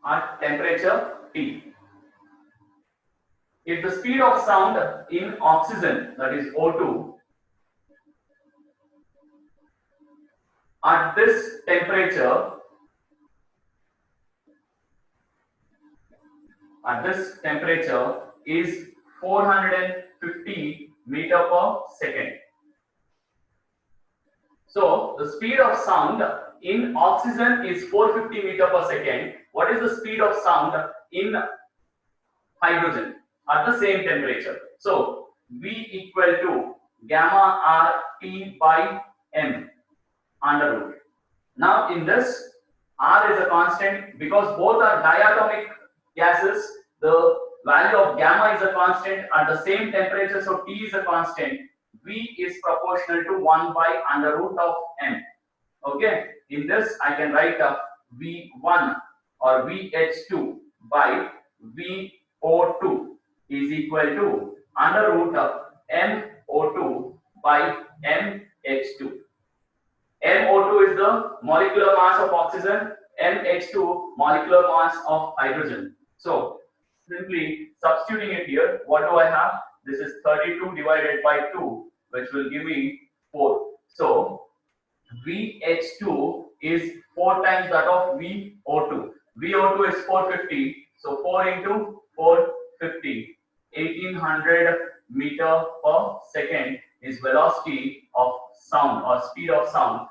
at temperature T. If the speed of sound in oxygen, that is O2, at this temperature is 450 meter per second. So the speed of sound in oxygen is 450 meter per second. What is the speed of sound in hydrogen at the same temperature? So V equal to gamma R T by M under root. Now in this, R is a constant because both are diatomic gases. The value of gamma is a constant at the same temperature, so T is a constant. V is proportional to 1 by under root of M. Okay, in this I can write V1 or VH2 by VO2 is equal to under root of MO2 by MH2. MO2 is the molecular mass of oxygen, MH2 molecular mass of hydrogen. So simply substituting it here, what do I have? This is 32 divided by 2, which will give me 4. So VH2 is 4 times that of VO2. VO2 is 450, so 4 into 450, 1800 meter per second is velocity of sound or speed of sound